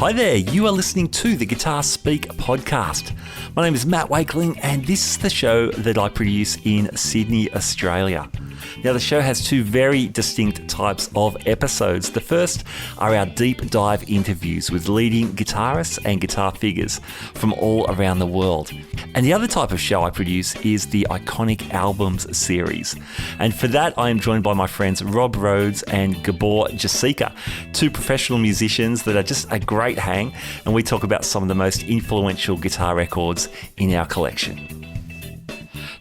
Hi there, you are listening to the Guitar Speak podcast. My name is Matt Wakeling and this is the show that I produce in Sydney, Australia. Now the show has two very distinct types of episodes. The first are our deep dive interviews with leading guitarists and guitar figures from all around the world. And the other type of show I produce is the Iconic Albums series. And for that I am joined by my friends Rob Rhodes and Gabor Josika, two professional musicians that are just a great hang, and we talk about some of the most influential guitar records in our collection.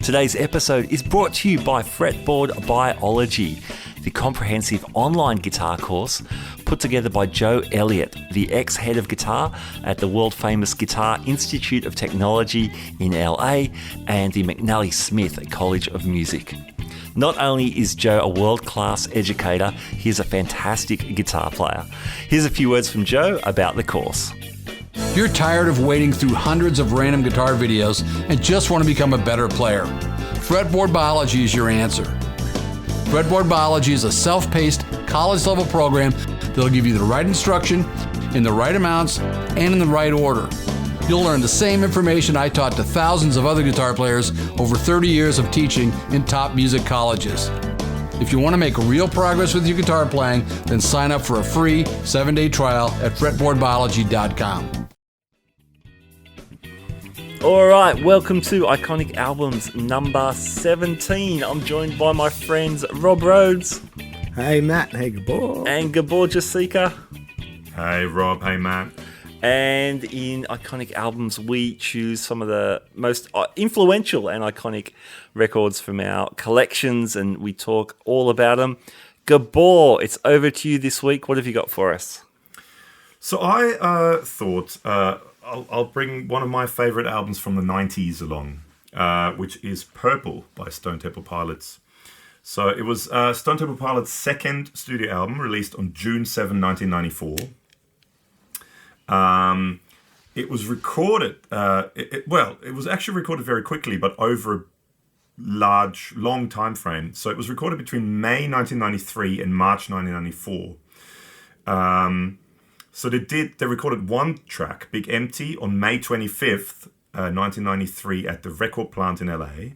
Today's episode is brought to you by Fretboard Biology, the comprehensive online guitar course put together by Joe Elliott, the ex-head of guitar at the world-famous Guitar Institute of Technology in LA and the McNally Smith College of Music. Not only is Joe a world-class educator, he is a fantastic guitar player. Here's a few words from Joe about the course. If you're tired of wading through hundreds of random guitar videos and just want to become a better player, Fretboard Biology is your answer. Fretboard Biology is a self-paced, college-level program that'll give you the right instruction, in the right amounts, and in the right order. You'll learn the same information I taught to thousands of other guitar players over 30 years of teaching in top music colleges. If you want to make real progress with your guitar playing, then sign up for a free 7-day trial at fretboardbiology.com. All right, welcome to Iconic Albums number 17. I'm joined by my friends Rob Rhodes. Hey Matt, hey Gabor. And Gabor Josika. Hey Rob, hey Matt. And in Iconic Albums, we choose some of the most influential and iconic records from our collections, and we talk all about them. Gabor, it's over to you this week. What have you got for us? So I thought I'll bring one of my favorite albums from the 90s along, which is Purple by Stone Temple Pilots. So it was Stone Temple Pilots' second studio album, released on June 7, 1994. It was recorded, it was actually recorded very quickly, but over a long time frame. So it was recorded between May 1993 and March 1994. So they recorded one track, Big Empty, on May 25th, 1993 at the record plant in LA,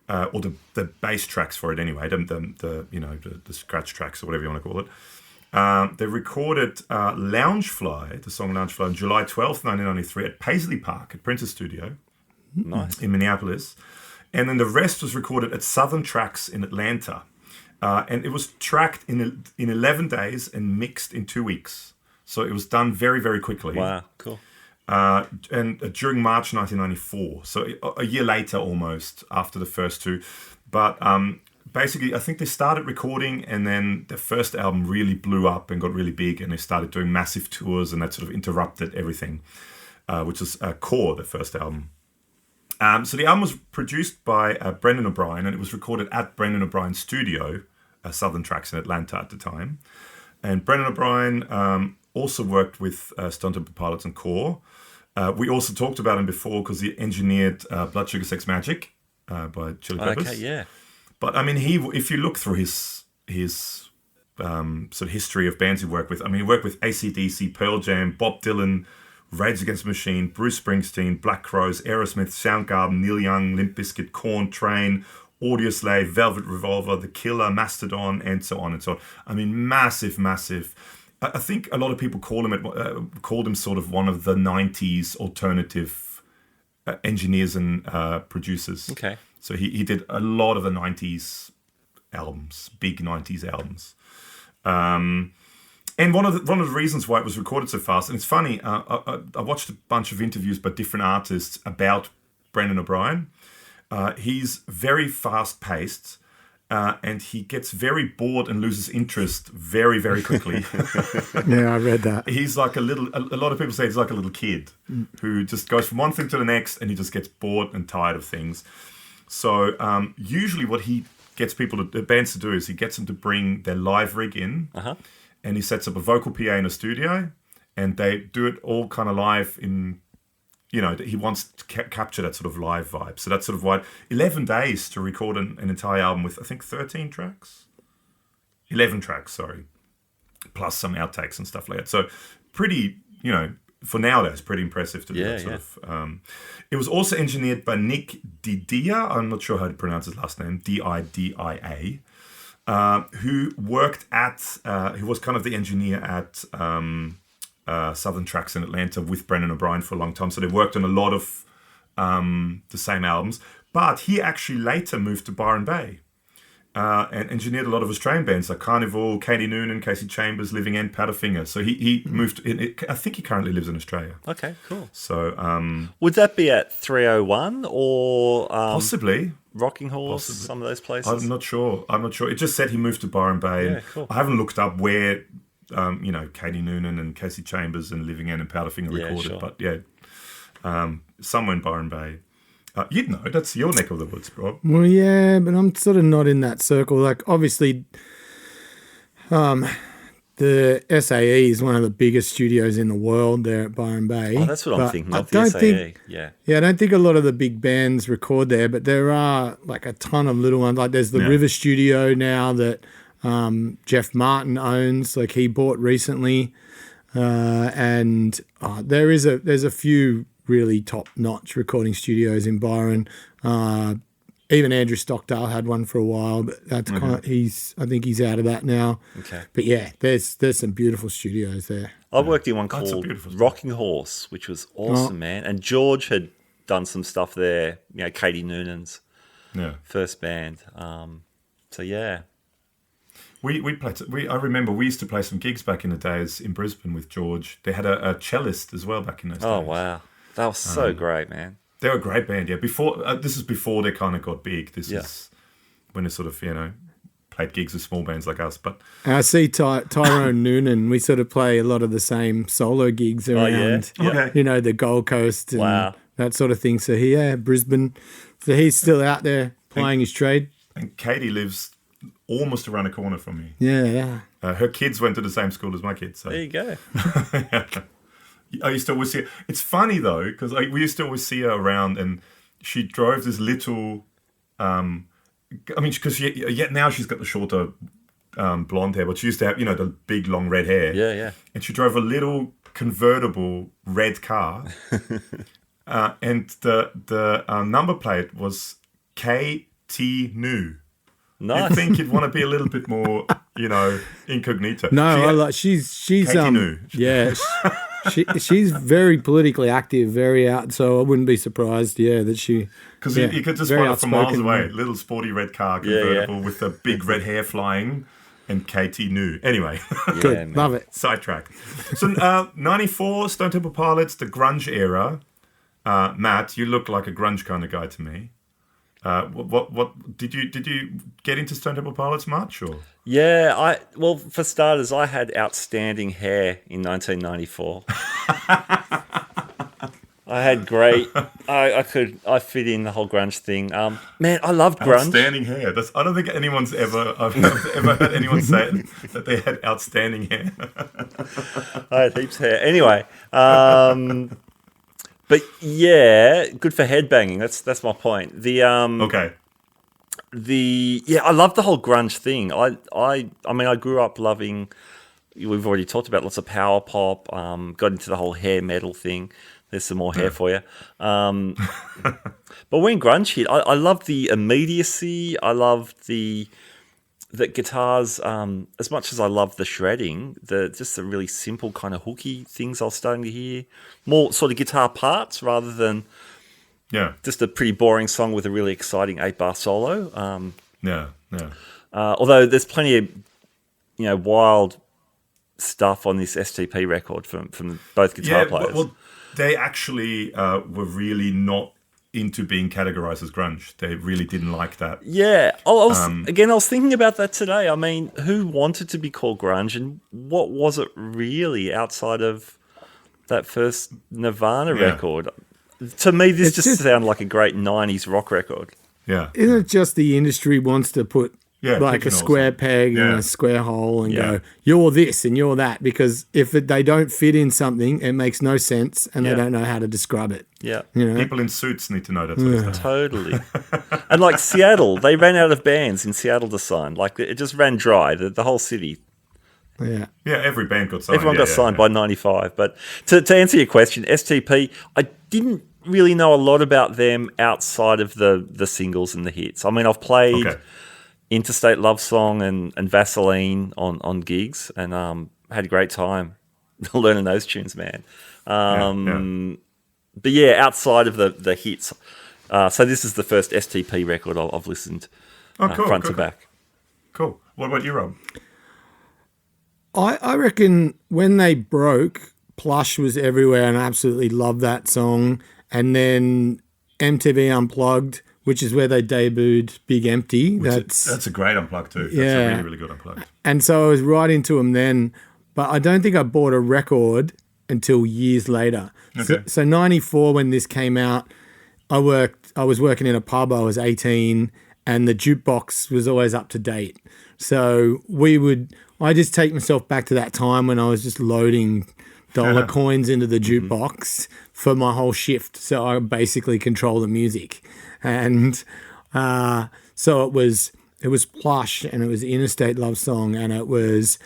or the bass tracks for it anyway, the scratch tracks or whatever you want to call it. They recorded Loungefly, the song Loungefly, on July 12th, 1993 at Paisley Park at Prince's Studio in Minneapolis. And then the rest was recorded at Southern Tracks in Atlanta. And it was tracked in 11 days and mixed in 2 weeks. So it was done very, very quickly. Wow, cool. And during March 1994. So a year later almost, after the first two. But basically, I think they started recording and then the first album really blew up and got really big and they started doing massive tours and that sort of interrupted everything, which was Core, the first album. So the album was produced by Brendan O'Brien and it was recorded at Brendan O'Brien's studio, Southern Tracks in Atlanta at the time. And Brendan O'Brien also worked with Stone Temple Pilots and Core. We also talked about him before because he engineered Blood Sugar Sex Magic by Chili Peppers. Okay, yeah. But I mean, if you look through his sort of history of bands he worked with, I mean, he worked with AC/DC, Pearl Jam, Bob Dylan, Rage Against the Machine, Bruce Springsteen, Black Crowes, Aerosmith, Soundgarden, Neil Young, Limp Bizkit, Korn, Train, Audioslave, Velvet Revolver, The Killer, Mastodon, and so on and so on. I mean, massive. I think a lot of people called him sort of one of the 90s alternative engineers and producers. Okay. So he did a lot of the 90s albums, big 90s albums. And one of the reasons why it was recorded so fast, and it's funny, I watched a bunch of interviews by different artists about Brendan O'Brien. He's very fast-paced, and he gets very bored and loses interest very, very quickly. Yeah, I read that. He's like a lot of people say he's like a little kid who just goes from one thing to the next and he just gets bored and tired of things. So usually what he gets the bands to do is he gets them to bring their live rig in and he sets up a vocal PA in a studio and they do it all kind of live in, he wants to capture that sort of live vibe. So that's sort of why 11 days to record an entire album with, I think, 13 tracks? 11 tracks, sorry. Plus some outtakes and stuff like that. So pretty for nowadays, pretty impressive to do that sort of. It was also engineered by Nick Didia. I'm not sure how to pronounce his last name. Didia. Who worked at, who was kind of the engineer at Southern Tracks in Atlanta with Brendan O'Brien for a long time. So they worked on a lot of the same albums. But he actually later moved to Byron Bay and engineered a lot of Australian bands like Carnival, Katie Noonan, Casey Chambers, Living End, Powderfinger. So he moved. I think he currently lives in Australia. Okay, cool. So would that be at 301 or possibly Rocking Horse? Some of those places. I'm not sure. It just said he moved to Byron Bay. Yeah, cool. I haven't looked up where Katie Noonan and Casey Chambers and Living End and Powderfinger recorded, sure. but somewhere in Byron Bay. You'd know, that's your neck of the woods, Rob. Well, yeah, but I'm sort of not in that circle. Like, obviously, the SAE is one of the biggest studios in the world there at Byron Bay. Oh, that's what I'm thinking of, the don't SAE. Yeah, I don't think a lot of the big bands record there, but there are like a ton of little ones. Like there's the River Studio now that Jeff Martin owns, like he bought recently. And there's a few really top-notch recording studios in Byron. Even Andrew Stockdale had one for a while, but that's kind of, I think he's out of that now. Okay. But yeah, there's some beautiful studios there. I worked in one called Rocking Horse, which was awesome, man. And George had done some stuff there, Katie Noonan's first band. So yeah. We played. I remember we used to play some gigs back in the days in Brisbane with George. They had a cellist as well back in those days. Oh wow, that was so great, man. They were a great band. Yeah, before this is before they kind of got big. This is when they sort of played gigs with small bands like us. But I see Tyrone Noonan. We sort of play a lot of the same solo gigs around, the Gold Coast and that sort of thing. So Brisbane. So he's still out there plying his trade. And Katie lives almost around the corner from me. Yeah. Her kids went to the same school as my kids. So. There you go. I used to always see her. It's funny though, because we used to always see her around, and she drove this little. Because now she's got the shorter blonde hair, but she used to have the big long red hair. Yeah. And she drove a little convertible red car, and the number plate was KT New. Nice. You'd think you'd want to be a little bit more, incognito. No, she's new. Yeah, she's very politically active, very out. So I wouldn't be surprised, that she. Because you could just spot it from miles away. Little sporty red car convertible with the big red hair flying, and KT New. Anyway, good, love it. Sidetrack. So 94, Stone Temple Pilots, the grunge era. Matt, you look like a grunge kind of guy to me. What did you get into Stone Temple Pilots much or? Yeah, for starters, I had outstanding hair in 1994. I had great. I fit in the whole grunge thing. Man, I loved grunge. Outstanding hair. I don't think anyone's ever. I've ever heard anyone say that they had outstanding hair. I had heaps of hair. Anyway. But yeah, good for headbanging. That's my point. I love the whole grunge thing. I grew up loving. We've already talked about lots of power pop. Got into the whole hair metal thing. There's some more hair for you. But when grunge hit, I loved the immediacy. I loved the guitars, as much as I love the shredding, just the really simple kind of hooky things I was starting to hear. More sort of guitar parts rather than just a pretty boring song with a really exciting 8-bar solo. Although there's plenty of, wild stuff on this STP record from both guitar players. Well, they actually were really not into being categorized as grunge. They really didn't like that. Yeah. I was thinking about that today. I mean, who wanted to be called grunge, and what was it really outside of that first Nirvana record? To me, this just sounded like a great 90s rock record. Yeah. Isn't it just the industry wants to put a square peg and a square hole and go, you're this and you're that, because if they don't fit in something, it makes no sense and they don't know how to describe it. Yeah. People in suits need to know that sort of stuff. Totally. And like Seattle, they ran out of bands in Seattle to sign. Like it just ran dry. The whole city Yeah. Yeah, every band got signed. Everyone got signed by 95. But to answer your question, STP, I didn't really know a lot about them outside of the singles and the hits. I mean, I've played Interstate Love Song and Vaseline on gigs, and had a great time learning those tunes, man. But yeah, outside of the hits. So this is the first STP record I've listened front to back. Cool. What about you, Rob? I reckon when they broke, Plush was everywhere, and I absolutely loved that song. And then MTV Unplugged, which is where they debuted Big Empty. That's a great Unplugged too. That's a really, really good Unplugged. And so I was right into them then, but I don't think I bought a record until years later. Okay. So 94, when this came out, I was working in a pub. I was 18, and the jukebox was always up to date. So I just take myself back to that time when I was just loading dollar coins into the jukebox for my whole shift. So I basically control the music. And so it was Plush, and it was Interstate Love Song, and it was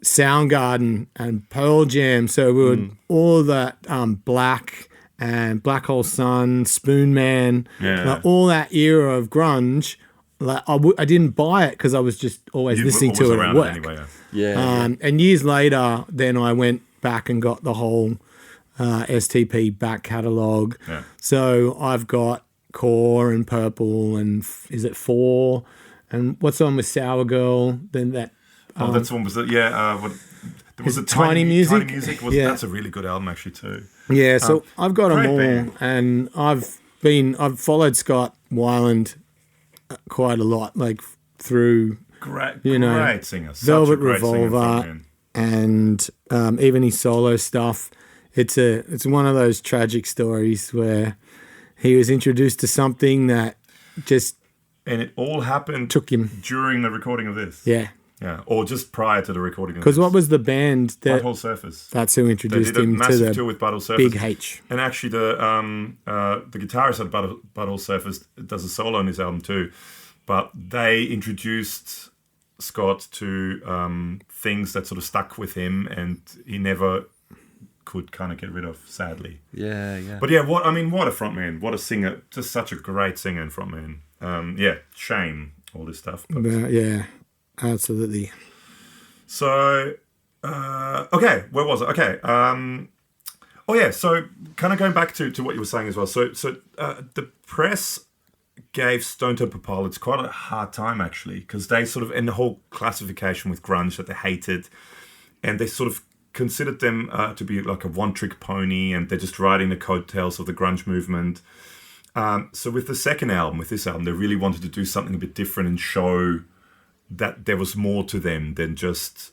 Soundgarden and Pearl Jam. So we were all that Black and Black Hole Sun, Spoon Man, like all that era of grunge. Like I didn't buy it because I was just always listening to it at work. Anyway, And years later, then I went back and got the whole STP back catalogue. Yeah. So I've got Core and Purple and is it 4? And what's the one with Sour Girl? Then that. That's one was it? Yeah. There was a Tiny Music. Tiny Music. That's a really good album actually too. Yeah. So I've got them all, band. and I've followed Scott Weiland quite a lot, like through great singer, Velvet great Revolver, and even his solo stuff. It's one of those tragic stories where he was introduced to something that just and it all happened took him during the recording of this. Yeah, or just prior to the recording of this. Because what was the band that Butthole Surface? That's who introduced him to the tour with Butthole Surface. Big H. And actually, the guitarist at Butthole Surface does a solo on his album too. But they introduced Scott to things that sort of stuck with him, and he never could kind of get rid of, sadly. Yeah. But yeah, what a frontman, what a singer, just such a great singer and frontman. Shame all this stuff. But. Yeah, absolutely. So, where was it? Okay. So kind of going back to what you were saying as well. So the press gave Stone Temple Pilots quite a hard time actually, because they sort of, in the whole classification with grunge that they hated, and they sort of considered them to be like a one-trick pony, and they're just riding the coattails of the grunge movement. So with this album, they really wanted to do something a bit different and show that there was more to them than just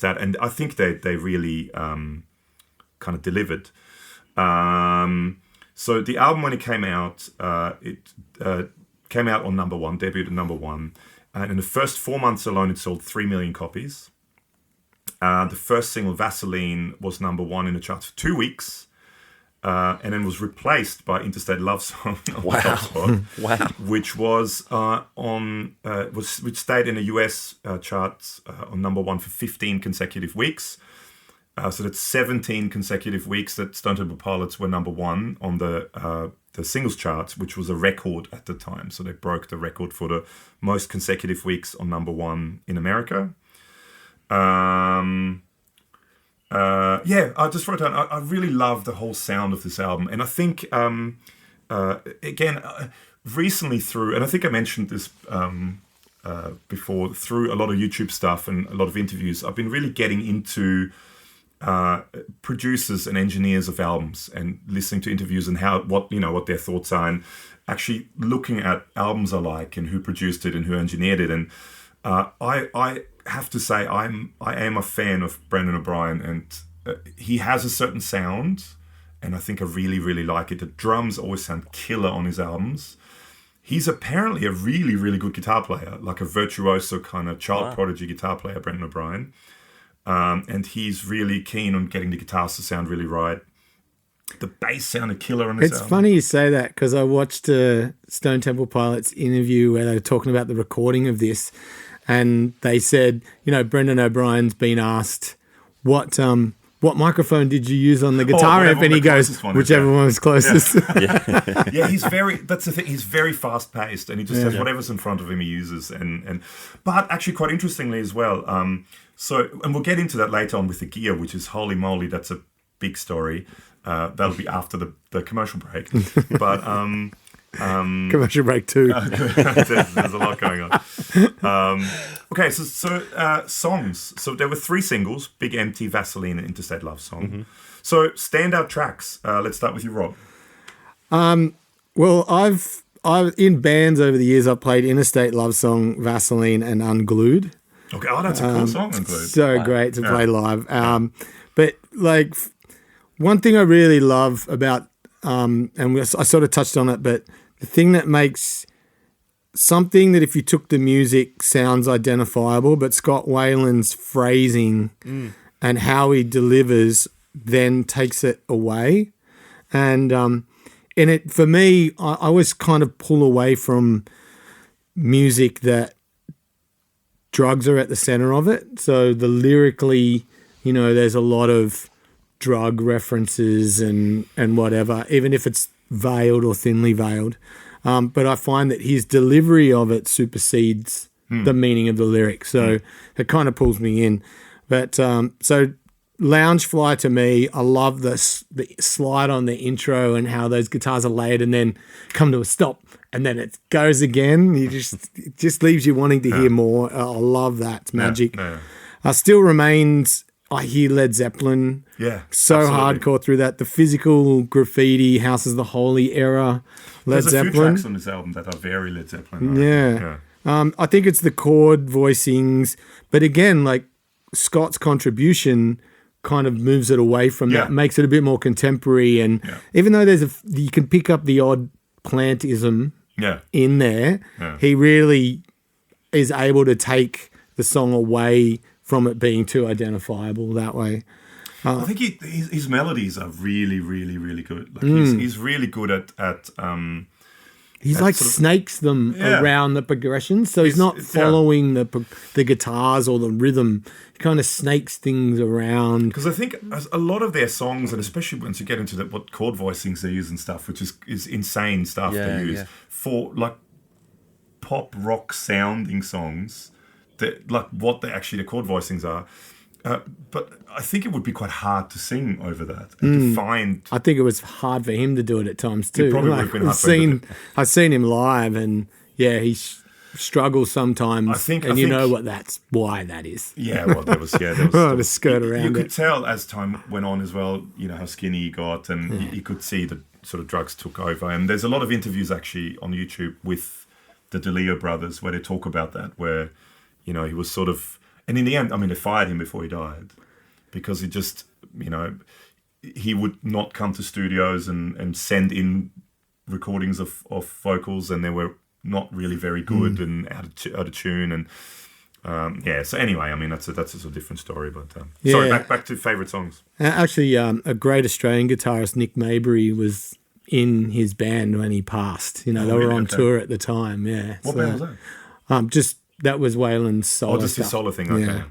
that. And I think they really kind of delivered. So the album, when it came out, it came out on number one, debuted at number one. And in the first 4 months alone, it sold 3 million copies. The first single, Vaseline, was number one in the charts for 2 weeks. And then was replaced by Interstate Love Song. Wow. Which was which stayed in the US charts on number one for 15 consecutive weeks. So that's 17 consecutive weeks that Stone Temple Pilots were number one on the singles charts, which was a record at the time. So they broke the record for the most consecutive weeks on number one in America. I just wrote down, I really love the whole sound of this album. And I think, recently through, and I think I mentioned this before, through a lot of YouTube stuff and a lot of interviews, I've been really getting into producers and engineers of albums and listening to interviews and what their thoughts are, and actually looking at albums alike and who produced it and who engineered it. And I have to say I am a fan of Brendan O'Brien, and he has a certain sound, and I think I really, really like it. The drums always sound killer on his albums. He's apparently a really, really good guitar player, like a virtuoso kind of child prodigy guitar player, Brendan O'Brien. And he's really keen on getting the guitars to sound really right. The bass sounded killer on this album. It's funny you say that, because I watched a Stone Temple Pilots interview where they were talking about the recording of this, and they said, Brendan O'Brien's been asked what microphone did you use on the guitar amp, and he goes, whichever one was closest. Yeah, that's the thing, he's very fast paced, and he just has whatever's in front of him he uses, but actually quite interestingly as well, and we'll get into that later on with the gear, which is holy moly, that's a big story. That'll be after the commercial break, but commercial break too. There's a lot going on. Okay, so songs. So there were 3 singles: Big Empty, Vaseline, and Interstate Love Song. Mm-hmm. So standout tracks. Let's start with you, Rob. Well, I've in bands over the years, I've played Interstate Love Song, Vaseline, and Unglued. Okay, that's a cool song, Unglued. So great to play live. But like one thing I really love about, and I sort of touched on it, but the thing that makes something that if you took the music sounds identifiable, but Scott Weiland's phrasing and how he delivers then takes it away. And in it, for me, I always kind of pull away from music that drugs are at the center of it. So the lyrically, there's a lot of drug references and whatever, even if it's veiled or thinly veiled. But I find that his delivery of it supersedes the meaning of the lyrics. So it kind of pulls me in. But so Lounge Fly to me, I love the slide on the intro and how those guitars are layered and then come to a stop and then it goes again. It just leaves you wanting to hear more. I love that. It's magic. Still Remains, I hear Led Zeppelin. Yeah. So absolutely. hardcore through that. The physical graffiti, House is the Holy era, Led Zeppelin. There's a few tracks on this album that are very Led Zeppelin. Yeah. I think it's the chord voicings. But again, like Scott's contribution kind of moves it away from that, makes it a bit more contemporary. And even though you can pick up the odd plantism in there, he really is able to take the song away from it being too identifiable that way. I think his melodies are really, really, really good. Like he's really good at he's like snakes them around the progression, so he's not following the guitars or the rhythm. He kind of snakes things around. Because I think a lot of their songs, and especially once you get into what chord voicings they use and stuff, which is insane stuff they use for like pop rock sounding songs, that like what the chord voicings are. But I think it would be quite hard to sing over that and to find. I think it was hard for him to do it at times too. It probably would have been hard for him. I've seen him live, and he struggles sometimes. That's why that is. Yeah, well, there was to skirt around. You could tell as time went on as well. How skinny he got, and you could see the sort of drugs took over. And there's a lot of interviews actually on YouTube with the DeLeo brothers where they talk about that, where he was sort of. And in the end, they fired him before he died because he just, he would not come to studios and send in recordings of vocals, and they were not really very good and out of tune. And so anyway, that's a sort of different story. But sorry, back to favourite songs. Actually, a great Australian guitarist, Nick Mabry, was in his band when he passed. They were on tour at the time. Yeah. What band was that? That was Waylon's solo just stuff. his solo thing, okay.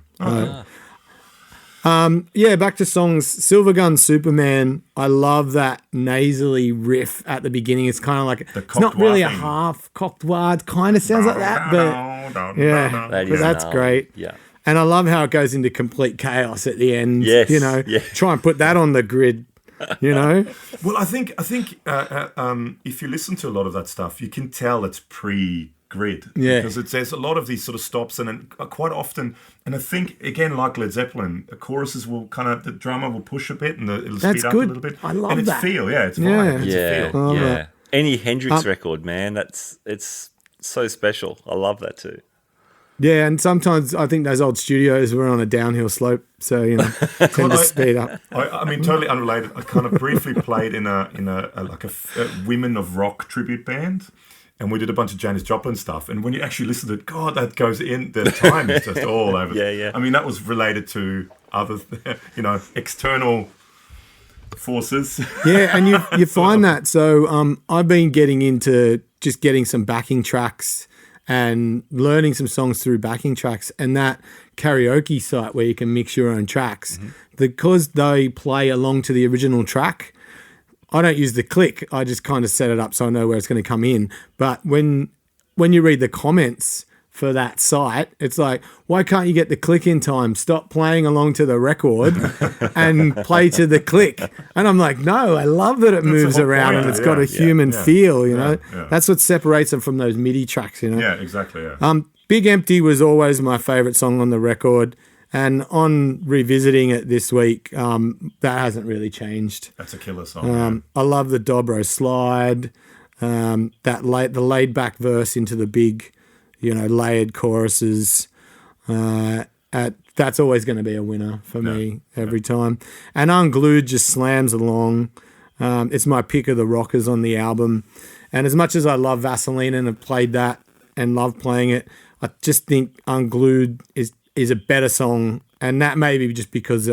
Back to songs. Silvergun Superman, I love that nasally riff at the beginning. It's kind of like, it's not really a half-cocked wah. It kind of sounds like that, but that's great. Yeah. And I love how it goes into complete chaos at the end. Yes. Try and put that on the grid. Well, I think if you listen to a lot of that stuff, you can tell it's pre-grid. Yeah. Because there's a lot of these sort of stops, and then quite often, and I think, again, like Led Zeppelin, the choruses will the drummer will push a bit and it'll speed up a little bit. I love and that. It's feel, it's fine. Yeah. It's a feel. Yeah. Any Hendrix record, man, it's so special. I love that too. Yeah, and sometimes I think those old studios were on a downhill slope, so tend to speed up. Totally unrelated. I kind of briefly played in a Women of Rock tribute band, and we did a bunch of Janis Joplin stuff. And when you actually listen to it, God, that goes in. The time is just all over. Yeah. That was related to other, external forces. Yeah, and you find that. So I've been getting into just getting some backing tracks and learning some songs through backing tracks, and that karaoke site where you can mix your own tracks, because they play along to the original track. I don't use the click. I just kind of set it up so I know where it's going to come in. But when you read the comments for that site, it's like, why can't you get the click in time? Stop playing along to the record and play to the click. And I'm like, no, I love that it moves around and it's got a human feel, you know. That's what separates them from those MIDI tracks, you know. Yeah, exactly, yeah. Big Empty was always my favorite song on the record. And on revisiting it this week, that hasn't really changed. That's a killer song. I love the Dobro slide, the laid back verse into the big, you know, layered choruses. That's always going to be a winner for me every time. And Unglued just slams along. It's my pick of the rockers on the album. And as much as I love Vaseline and have played that and love playing it, I just think Unglued is a better song. And that may be just because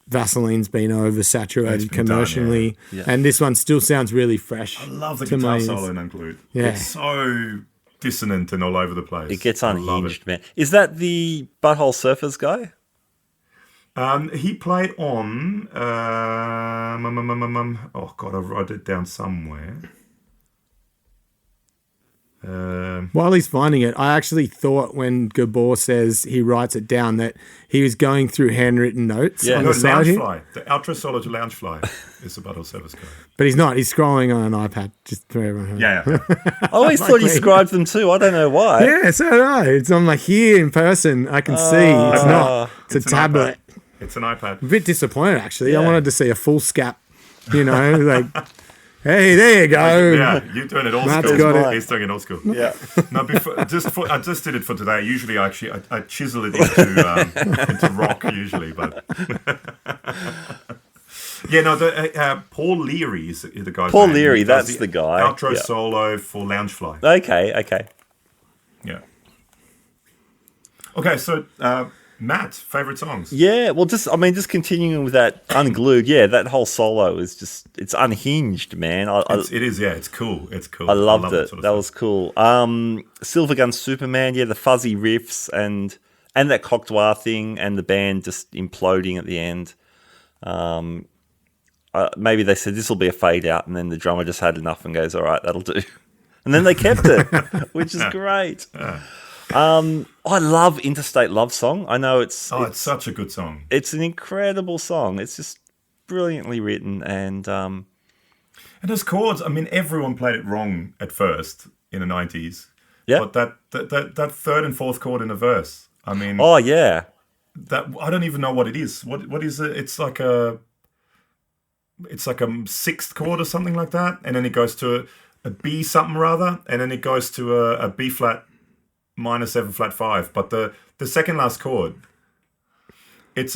Vaseline's been oversaturated commercially. And this one still sounds really fresh. I love the guitar solo in Unglued. Yeah. It's so dissonant and all over the place. It gets unhinged, man. Is that the Butthole Surfers guy? He played on... oh, God, I wrote it down somewhere. While he's finding it, I actually thought when Gabor says he writes it down that he was going through handwritten notes on the side here. Loungefly. The outro solo to Loungefly is the Butthole Surfers guy. But he's not. He's scrolling on an iPad, just for everyone. Yeah. I always thought he scribed them too. I don't know why. Yeah, so do I. It's on here in person. I can see. It's not. It's a tablet. It's an iPad. A bit disappointed, actually. I wanted to see a full scap, you know, like... Hey, there you go. Yeah, you're doing it old Matt's school. got it. He's doing it old school. Yeah. No, I just did it for today. Usually, I chisel it into rock. Usually, but yeah, no. Paul Leary is the guy. Paul Leary, that's the guy. Outro solo for Loungefly. Okay. Yeah. Okay, so Matt, favorite songs? Yeah, well, just continuing with that Unglued. Yeah, that whole solo is it's unhinged, man. It is. It's cool. It's cool. I loved it. Sort of that was cool. Silver Gun Superman. Yeah, the fuzzy riffs and that Cocteau thing and the band just imploding at the end. Maybe they said this will be a fade out, and then the drummer just had enough and goes, "All right, that'll do," and then they kept it, which is great. I love Interstate Love Song. I know it's such a good song. It's an incredible song. It's just brilliantly written and those chords. I mean, everyone played it wrong at first in the 90s. Yeah. But that third and fourth chord in the verse. I mean. Oh yeah. That I don't even know what it is. What is it? It's like a sixth chord or something like that, and then it goes to a B something rather, and then it goes to a B flat minor 7 flat 5, but the second last chord, it's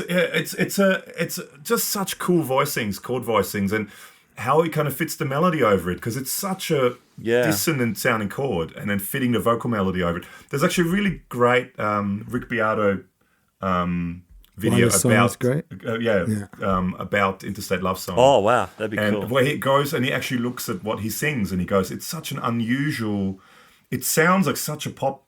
just such cool chord voicings, and how it kind of fits the melody over it, because it's such a dissonant sounding chord, and then fitting the vocal melody over it. There's actually a really great Rick Beato video about Interstate Love Song. Oh wow, that'd be cool. Where he goes and he actually looks at what he sings, and he goes, it's such an unusual, it sounds like such a pop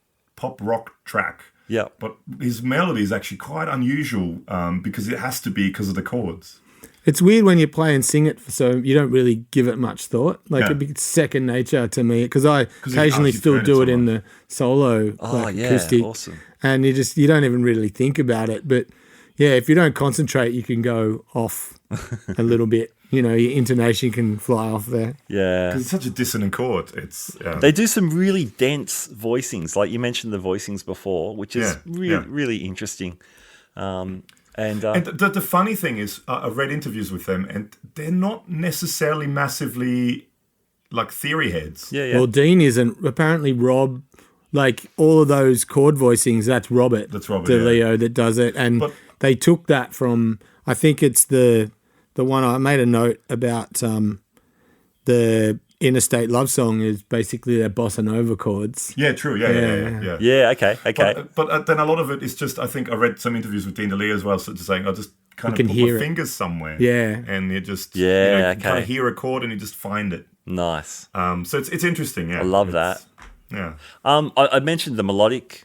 rock track. Yeah. But his melody is actually quite unusual because it has to be because of the chords. It's weird when you play and sing it, so you don't really give it much thought. Like it's second nature to me, because I occasionally still do it in the solo acoustic. Awesome. And you don't even really think about it. But yeah, if you don't concentrate, you can go off a little bit. You know, your intonation can fly off there. Yeah. Because it's such a dissonant chord. They do some really dense voicings, like you mentioned the voicings before, which is really interesting. And the funny thing is, I read interviews with them, and they're not necessarily massively like theory heads. Yeah. Well, Dean isn't. Apparently, Rob, like all of those chord voicings, that's Robert DeLeo that does it. And they took that from, I think it's the one I made a note about, the Interstate Love Song is basically their bossa nova chords. Yeah, true. Yeah. Yeah, okay. But then a lot of it is just, I think I read some interviews with Dean DeLeo as well, so just saying, I just kind of put my fingers somewhere. Yeah. And you just kind of hear a chord and you just find it. Nice. So it's interesting, yeah. I love that. Yeah. I mentioned the melodic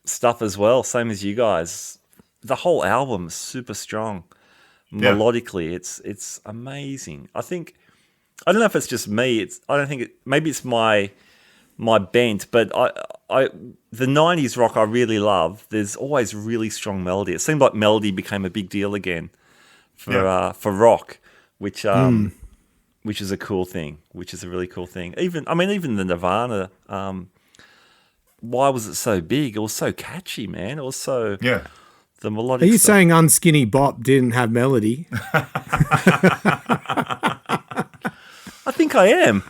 stuff as well, same as you guys. The whole album is super strong. Melodically, it's amazing. I don't know if it's just me. Maybe it's my bent, but the 90s rock I really love. There's always really strong melody. It seemed like melody became a big deal again for rock, which is a cool thing. Which is a really cool thing. Even the Nirvana. Why was it so big? It was so catchy, man. It was so the melodic. Are you stuff. saying Unskinny Bop didn't have melody? I think I am.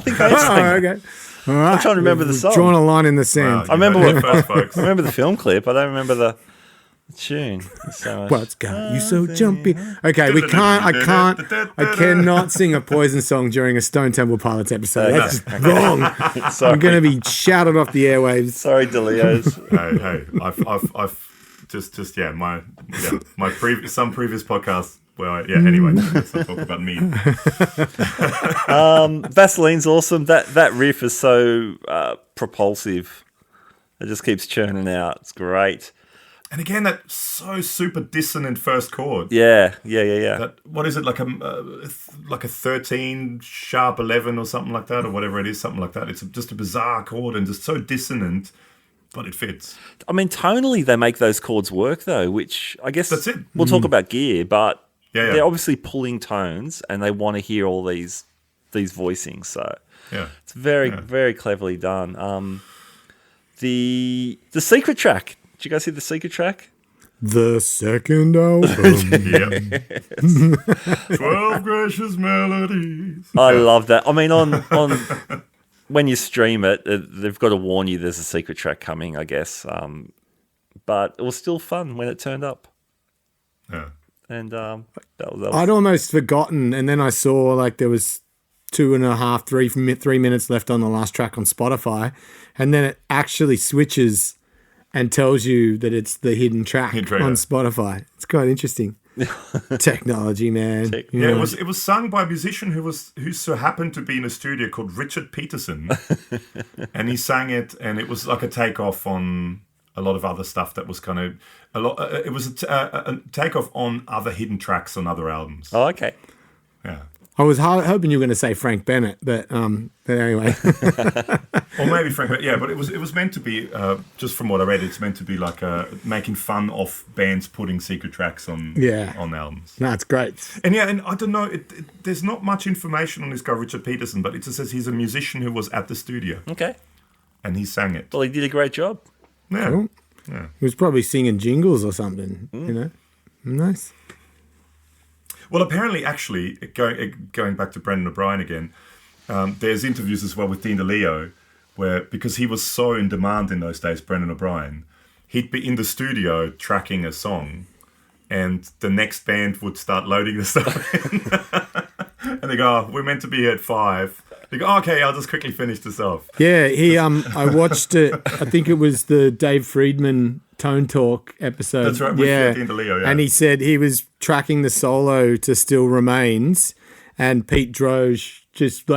Saying okay. All right. I'm trying to remember the song. Drawing a line in the sand. I remember folks. I remember the film clip. I don't remember the tune. So What's got you so jumpy? Okay, I cannot sing a Poison song during a Stone Temple Pilots episode. That's just wrong. I'm going to be shouted off the airwaves. Sorry, DeLeos. I've my previous podcast. Well, anyway, let's not talk about me. Vaseline's awesome. That riff is so propulsive. It just keeps churning out. It's great. And again, that so super dissonant first chord. Yeah. What is it, like a 13 sharp 11 or something like that, or whatever it is, something like that. It's just a bizarre chord and just so dissonant, but it fits. I mean, tonally they make those chords work though, which I guess that's it. We'll talk about gear, but yeah. they're obviously pulling tones and they want to hear all these voicings. So it's very, very cleverly done. The secret track. Did you guys see the secret track? The second album. 12 gracious melodies. I love that. I mean, on when you stream it, they've got to warn you there's a secret track coming, I guess. But it was still fun when it turned up. Yeah. And that was I'd almost forgotten, and then I saw like there was 2.5, 3 minutes left on the last track on Spotify, and then it actually switches and tells you that it's the hidden track on Spotify. It's quite interesting. Technology, man. Yeah, it was sung by a musician who so happened to be in a studio called Richard Peterson, and he sang it, and it was like a takeoff on a lot of other stuff that was kind of a lot. It was a takeoff on other hidden tracks on other albums. Oh, okay. Yeah. I was hoping you were going to say Frank Bennett, but anyway. Or maybe Frank Bennett, yeah. But it was meant to be, just from what I read, it's meant to be like making fun of bands putting secret tracks on albums. No, it's great. And I don't know, there's not much information on this guy, Richard Peterson, but it just says he's a musician who was at the studio. Okay. And he sang it. Well, he did a great job. Yeah. Cool. Yeah. He was probably singing jingles or something, you know. Nice. Well, apparently, actually, going back to Brendan O'Brien again, there's interviews as well with Dean DeLeo, where, because he was so in demand in those days, Brendan O'Brien, he'd be in the studio tracking a song, and the next band would start loading the stuff in. And they go, "Oh, we're meant to be here at 5. They go, "Okay, I'll just quickly finish this off." Yeah, I watched it. I think it was the Dave Friedman Tone Talk episode. That's right, with Dean DeLeo, yeah. And he said he was tracking the solo to Still Remains, and Pete Droge just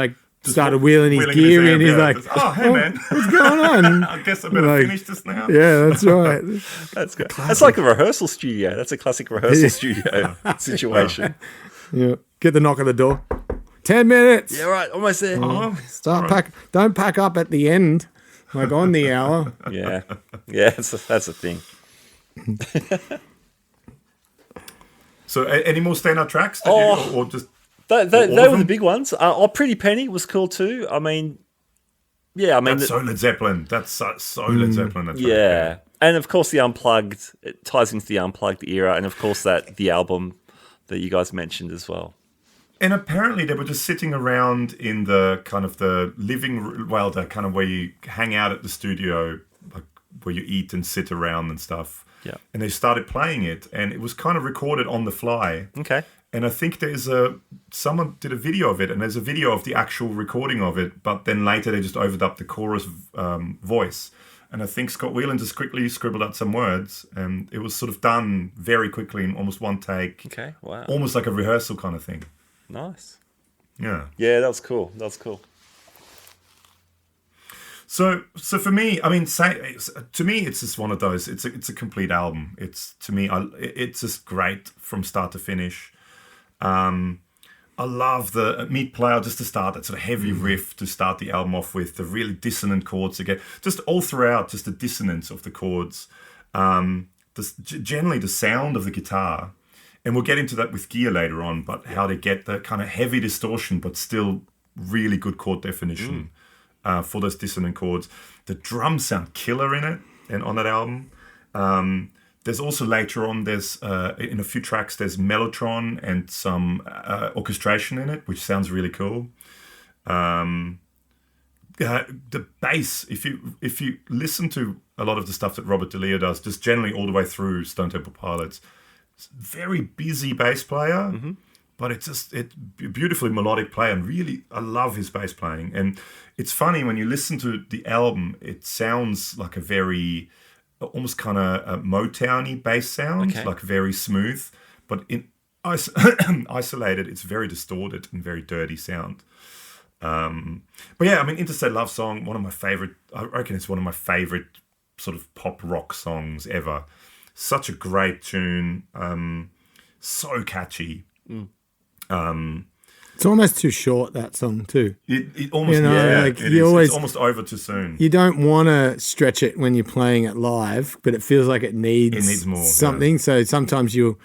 started wheeling his gear in. He's like, "Oh, hey, man. What's going on? I guess I better finish this now." Yeah, that's right. That's good. That's like a rehearsal studio. That's a classic rehearsal studio situation. Yeah. Get the knock on the door. 10 minutes. Yeah, right. Almost there. Don't pack up at the end, like on the hour. Yeah. That's a thing. So, any more standout tracks? Or just they were the big ones. Pretty Penny was cool too. I mean, that's so Led Zeppelin. That's so Led Zeppelin. That's yeah, and of course the Unplugged. It ties into the Unplugged era, and of course the album that you guys mentioned as well. And apparently they were just sitting around in the kind of the living, well, the kind of where you hang out at the studio, like where you eat and sit around and stuff. Yeah. And they started playing it, and it was kind of recorded on the fly. Okay. And I think someone did a video of it, and there's a video of the actual recording of it, but then later they just overdubbed the chorus voice. And I think Scott Whelan just quickly scribbled out some words, and it was sort of done very quickly in almost one take. Okay, wow. Almost like a rehearsal kind of thing. Nice. Yeah. Yeah, that was cool. So for me, I mean, to me, it's just one of those. It's a complete album. It's just great from start to finish. I love the Meat Plow just to start, that sort of heavy riff to start the album off with, the really dissonant chords again, just all throughout, just the dissonance of the chords. Generally the sound of the guitar, and we'll get into that with Gear later on, but how to get the kind of heavy distortion, but still really good chord definition for those dissonant chords. The drums sound killer in it and on that album. There's also later on, there's in a few tracks, there's mellotron and some orchestration in it, which sounds really cool. The bass, if you listen to a lot of the stuff that Robert DeLeo does, just generally all the way through Stone Temple Pilots, it's a very busy bass player, but it's beautifully melodic play, and really I love his bass playing. And it's funny when you listen to the album, it sounds like a very almost kind of Motown-y bass sound, like very smooth, but in isolated, it's very distorted and very dirty sound. But yeah, I mean, Interstate Love Song, one of my favorite, I reckon it's one of my favorite sort of pop rock songs ever. Such a great tune, so catchy. It's almost too short, that song too. It almost, it's almost over too soon. You don't want to stretch it when you're playing it live, but it feels like it needs more something. Yeah. So sometimes you'll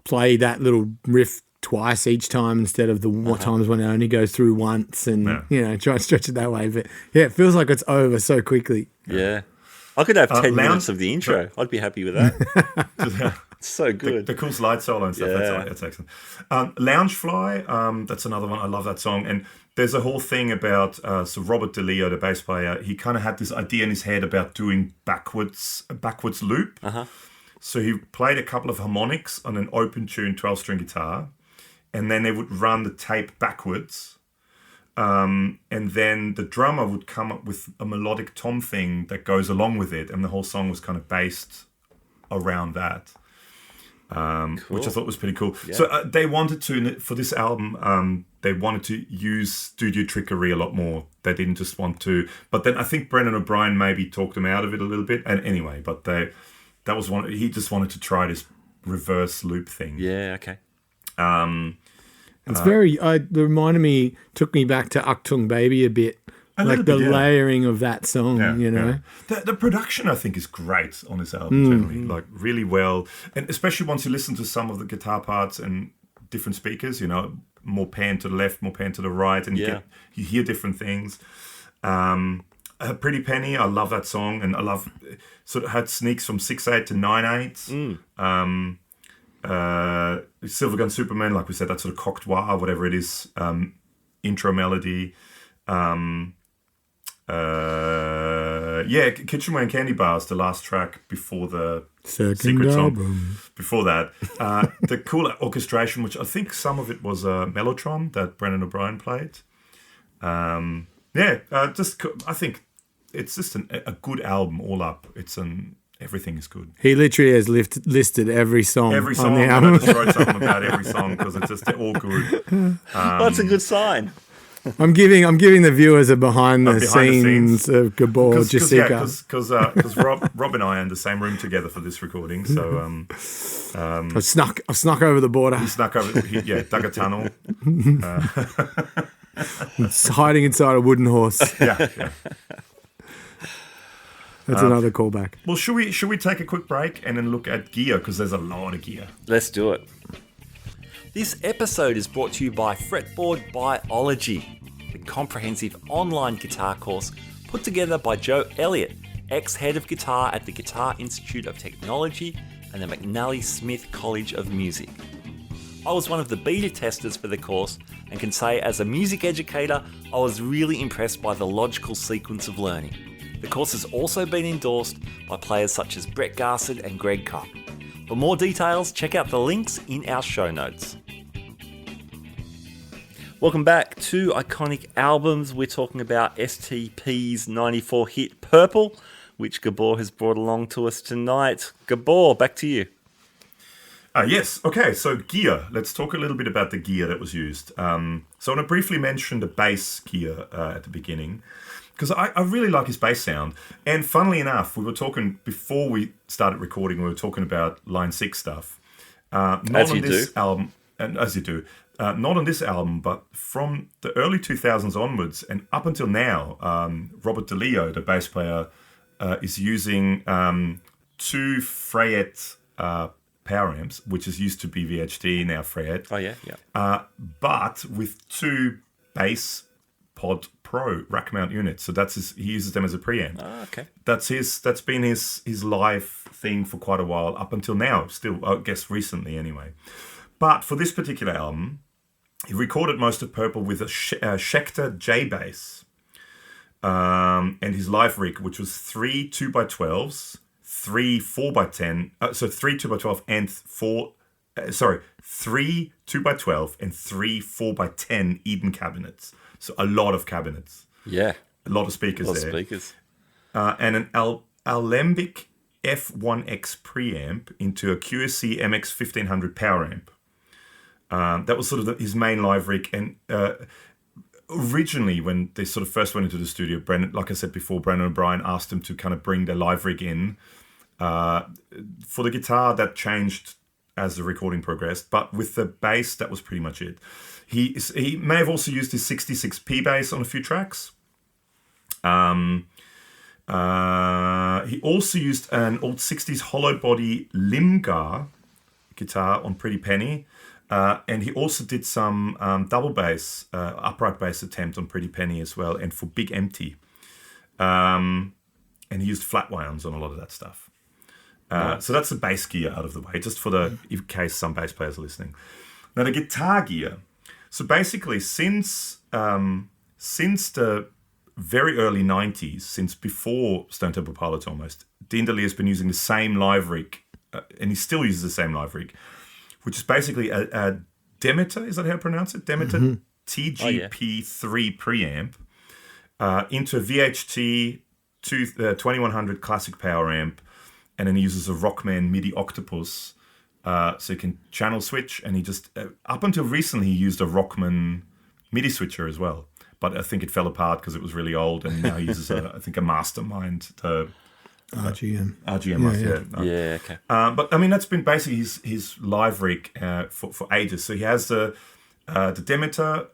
play that little riff twice each time instead of the times when it only goes through once, and try and stretch it that way. But yeah, it feels like it's over so quickly. Yeah. I could have 10 minutes of the intro. I'd be happy with that. It's so good. The cool slide solo and stuff. Yeah. That's excellent. Loungefly, that's another one. I love that song. And there's a whole thing about so Robert DeLeo, the bass player, he kind of had this idea in his head about doing a backwards loop. So he played a couple of harmonics on an open tune 12-string guitar, and then they would run the tape backwards. And then the drummer would come up with a melodic tom thing that goes along with it, and the whole song was kind of based around that, which I thought was pretty cool. Yeah. So they wanted to, for this album, they wanted to use studio trickery a lot more. They didn't just want to, but then I think Brendan O'Brien maybe talked them out of it a little bit. And anyway, but that was one. He just wanted to try this reverse loop thing. Yeah. Okay. It's very. It took me back to Achtung Baby a bit, like the layering of that song. Yeah. The production I think is great on this album. Generally, like really well, and especially once you listen to some of the guitar parts and different speakers. More pan to the left, more pan to the right, and you hear different things. Pretty Penny, I love that song, and I love sort of had sneaks from 6/8 to 9/8. Silver Gun Superman, like we said, that sort of cocktoir, whatever it is, intro melody. Kitchenware and Candy Bars, the last track before the secret album. Song. Before that, the cool orchestration, which I think some of it was a mellotron that Brendan O'Brien played. I think it's just a good album all up. Everything is good. He literally has listed every song. Every song. I just wrote something about every song because it's just all good. That's a good sign. I'm giving the viewers a behind the scenes of Gabor Josika. Because Rob and I are in the same room together for this recording. So I snuck over the border. He snuck over. Dug a tunnel. It's hiding inside a wooden horse. Yeah. That's another callback. Well, should we take a quick break and then look at gear, because there's a lot of gear. Let's do it. This episode is brought to you by Fretboard Biology, the comprehensive online guitar course put together by Joe Elliott, ex-head of guitar at the Guitar Institute of Technology and the McNally Smith College of Music. I was one of the beta testers for the course and can say as a music educator, I was really impressed by the logical sequence of learning. The course has also been endorsed by players such as Brett Garsed and Greg Koch. For more details, check out the links in our show notes. Welcome back to Iconic Albums. We're talking about STP's 94 hit Purple, which Gabor has brought along to us tonight. Gabor, back to you. Yes. Okay. So gear. Let's talk a little bit about the gear that was used. So I want to briefly mention the bass gear at the beginning. because I really like his bass sound. And funnily enough, we were talking before we started recording. We were talking about Line 6 stuff. Not as on you this do. album, and as you do, not on this album, but from the early 2000s onwards and up until now, Robert DeLeo, the bass player, is using 2 Fretboard power amps, which is used to be VHT, now Fretboard. Oh yeah. But with 2 Bass Pod Pro rack mount units. So he uses them as a preamp. Oh, okay. That's been his live thing for quite a while, up until now. Still, I guess recently anyway. But for this particular album, he recorded most of Purple with a Schecter J bass, and his live rig, which was 3 2x12s, 3 4x10. So 3 2x12 and 3 2x12 and 3 4x10 Eden cabinets. So a lot of cabinets. Yeah. A lot of speakers A lot there. of speakers. And an Alembic F1X preamp into a QSC MX 1500 power amp. That was sort of his main live rig. And originally, when they sort of first went into the studio, like I said before, Brendan O'Brien asked him to kind of bring the live rig in. For the guitar, that changed as the recording progressed, but with the bass, that was pretty much it. He may have also used his 66P bass on a few tracks. He also used an old 60s hollow body Limgar guitar on Pretty Penny. And he also did some double bass, upright bass attempt on Pretty Penny as well, and for Big Empty. And he used flat wounds on a lot of that stuff. So that's the bass gear out of the way, just for in case some bass players are listening. Now the guitar gear. So basically, since the very early 90s, since before Stone Temple Pilots almost, Dean DeLeo has been using the same live rig, and he still uses the same live rig, which is basically a Demeter, is that how you pronounce it? Demeter TGP3 preamp into a VHT 2100 classic power amp, and then he uses a Rockman MIDI Octopus, so he can channel switch, and he just, up until recently, he used a Rockman MIDI switcher as well, but I think it fell apart because it was really old, and now he uses, I think, a Mastermind, RGM. Yeah, okay. But I mean, that's been basically his live rig for ages. So he has the Demeter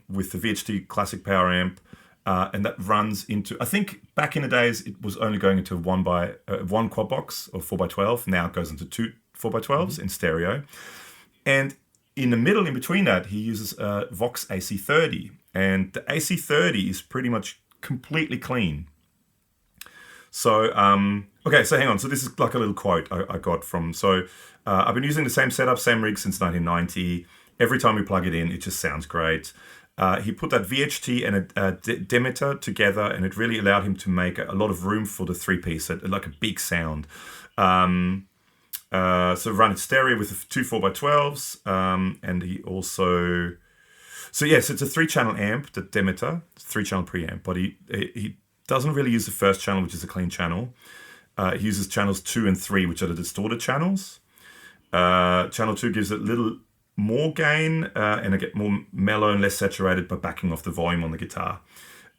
with the VHT classic power amp, and that runs into, I think back in the days it was only going into one quad box or 4x12. Now it goes into 2 4x12s in stereo, and in the middle, in between that, he uses a Vox AC30, and the AC30 is pretty much completely clean. So, okay, so hang on. So this is like a little quote I got from... So I've been using the same setup, same rig since 1990. Every time we plug it in, it just sounds great. He put that VHT and a Demeter together, and it really allowed him to make a lot of room for the 3-piece, like a big sound. So run it stereo with 2 4x12s, and he also... So yes, it's a 3-channel amp, the Demeter, 3-channel preamp, but he doesn't really use the first channel, which is a clean channel. He uses channels 2 and 3, which are the distorted channels. Channel 2 gives it a little more gain, and I get more mellow and less saturated by backing off the volume on the guitar.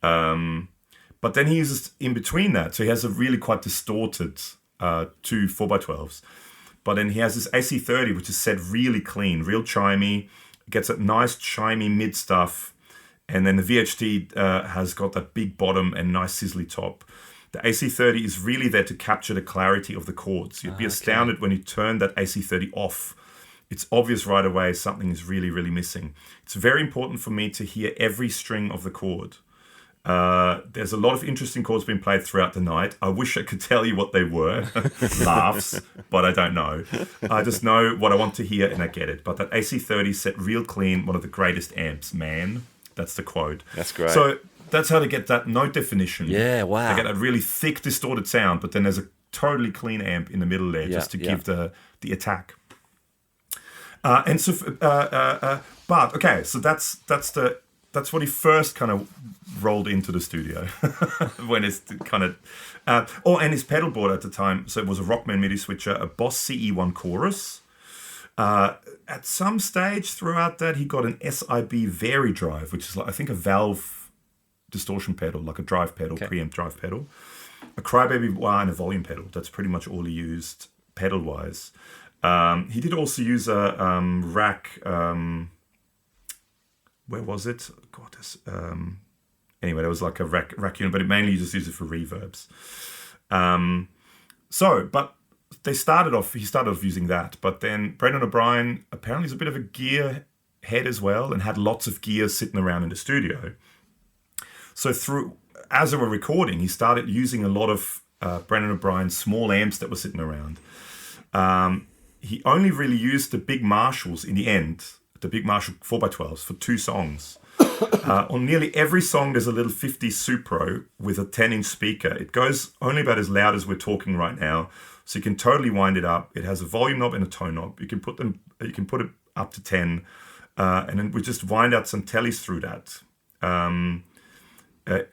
But then he uses in between that, so he has a really quite distorted 2 4x12s. But then he has this AC30, which is set really clean, real chimey. It gets that nice chimey mid stuff. And then the VHT has got that big bottom and nice sizzly top. The AC30 is really there to capture the clarity of the chords. You'd be astounded when you turn that AC30 off. It's obvious right away something is really, really missing. It's very important for me to hear every string of the chord. There's a lot of interesting chords being played throughout the night. I wish I could tell you what they were. Laughs, but I don't know. I just know what I want to hear and I get it. But that AC30 set real clean, one of the greatest amps, man. That's the quote. That's great. So that's how to get that note definition. Yeah, wow. They get that really thick, distorted sound, but then there's a totally clean amp in the middle there just to give the attack. And so, but okay, so that's what he first kind of rolled into the studio when it's kind of, and his pedal board at the time. So it was a Rockman MIDI switcher, a Boss CE1 chorus. At some stage throughout that, he got an SIB Vari drive, which is like, I think, a valve distortion pedal, like a drive pedal, preamp drive pedal, a crybaby wah, and a volume pedal. That's pretty much all he used pedal-wise. He did also use a rack. Where was it? God, anyway, there was like a rack unit, but it mainly just used it for reverbs. But he started off using that. But then Brendan O'Brien apparently is a bit of a gear head as well, and had lots of gear sitting around in the studio. So as they were recording, he started using a lot of Brendan O'Brien's small amps that were sitting around. He only really used the big Marshalls in the end, the big Marshall 4x12s for 2 songs. On nearly every song, there's a little 50 Supro with a 10-inch speaker. It goes only about as loud as we're talking right now, so you can totally wind it up. It has a volume knob and a tone knob. You can put it up to 10, and then we just wind out some tellies through that.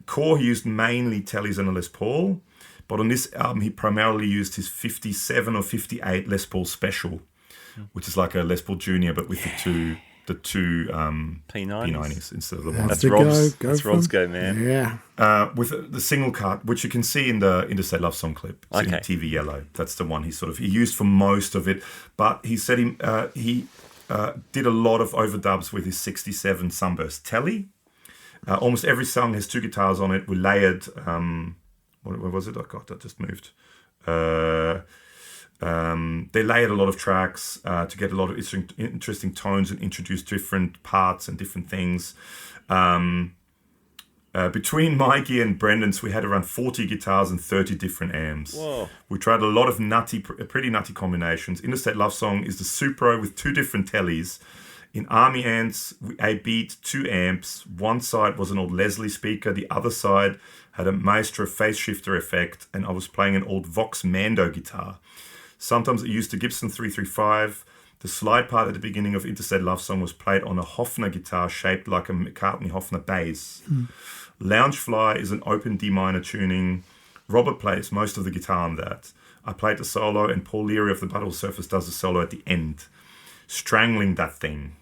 Core, he used mainly tellies and a Les Paul, but on this album, he primarily used his 57 or 58 Les Paul Special, which is like a Les Paul Junior, but with the two P90s instead of the one. That's Rob's go, man. Yeah. With the single cut, which you can see in the Interstate Love Song clip. It's in TV Yellow. That's the one he used for most of it. But he said he did a lot of overdubs with his 67 Sunburst Telly. Almost every song has 2 guitars on it. We layered. What was it? Oh God, that just moved. They layered a lot of tracks to get a lot of interesting tones and introduce different parts and different things. Between my gear and Brendan's, we had around 40 guitars and 30 different amps. Whoa. We tried a lot of pretty nutty combinations. Interstate Love Song is the Supro with 2 different tellies. In Army Ants, I beat 2 amps. One side was an old Leslie speaker. The other side had a Maestro phase shifter effect, and I was playing an old Vox Mando guitar. Sometimes I used a Gibson 335. The slide part at the beginning of Interstate Love Song was played on a Hofner guitar shaped like a McCartney Hofner bass. Loungefly is an open D minor tuning. Robert plays most of the guitar on that. I played the solo, and Paul Leary of the Butthole Surfers does the solo at the end. Strangling that thing.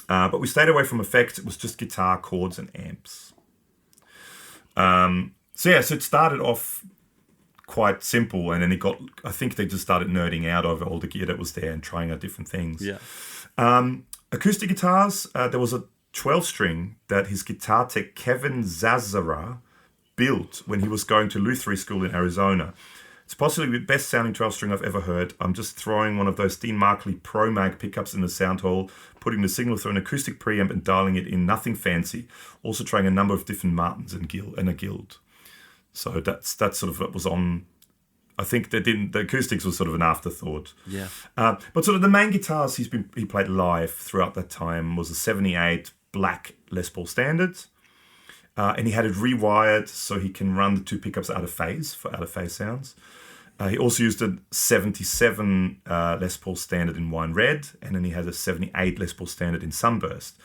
But we stayed away from effects. It was just guitar, chords, and amps. So it started off quite simple, and then I think they just started nerding out over all the gear that was there and trying out different things. Yeah. Acoustic guitars, there was a 12-string that his guitar tech Kevin Zazzara built when he was going to Lutheran School in Arizona. It's possibly the best sounding 12-string I've ever heard. I'm just throwing one of those Dean Markley Pro Mag pickups in the sound hole, putting the signal through an acoustic preamp and dialing it in, nothing fancy. Also trying a number of different Martins and a Guild. So that's sort of what was on. I think the acoustics was sort of an afterthought. Yeah. But sort of the main guitars he played live throughout that time was a 78 black Les Paul Standard. And he had it rewired so he can run the 2 pickups out of phase for out of phase sounds. He also used a 77 Les Paul Standard in wine red, and then he had a 78 Les Paul Standard in sunburst.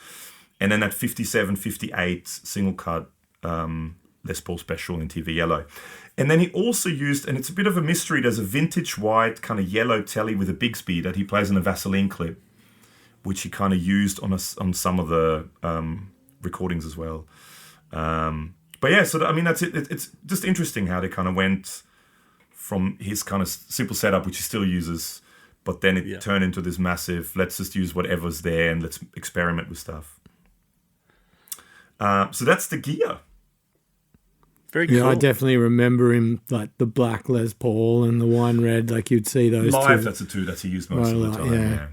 And then that 57, 58 single cut Les Paul Special in TV Yellow. And then he also used, and it's a bit of a mystery, there's a vintage white kind of yellow telly with a Bigsby that he plays in a Vaseline clip, which he kind of used on some of the recordings as well. But yeah, so that's it. It's just interesting how they kind of went from his kind of simple setup, which he still uses, but then it turned into this massive, let's just use whatever's there and let's experiment with stuff. So that's the gear. Very cool. Yeah, I definitely remember him, like the black Les Paul and the wine red, like you'd see those live, two. that's the 2 that he used most of the time.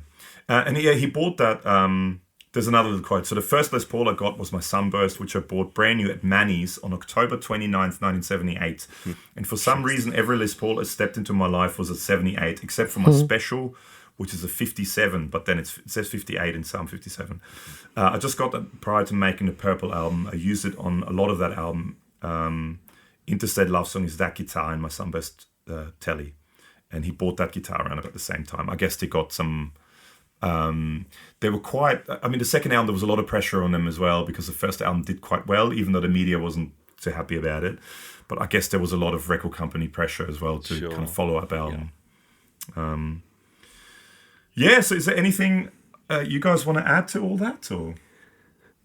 Yeah. And he bought that. There's another little quote. So the first Les Paul I got was my Sunburst, which I bought brand new at Manny's on October 29th, 1978. And for some reason, every Les Paul that stepped into my life was a 78, except for my Special, which is a 57, but then it says 58 in some 57. I just got that prior to making the Purple album. I used it on a lot of that album. Interstate Love Song is that guitar in my Sunburst telly. And he bought that guitar around about the same time. I guess they got some... they were quite... the second album, there was a lot of pressure on them as well because the first album did quite well, even though the media wasn't too happy about it. But I guess there was a lot of record company pressure as well to kind of follow up album. So is there anything you guys want to add to all that? Or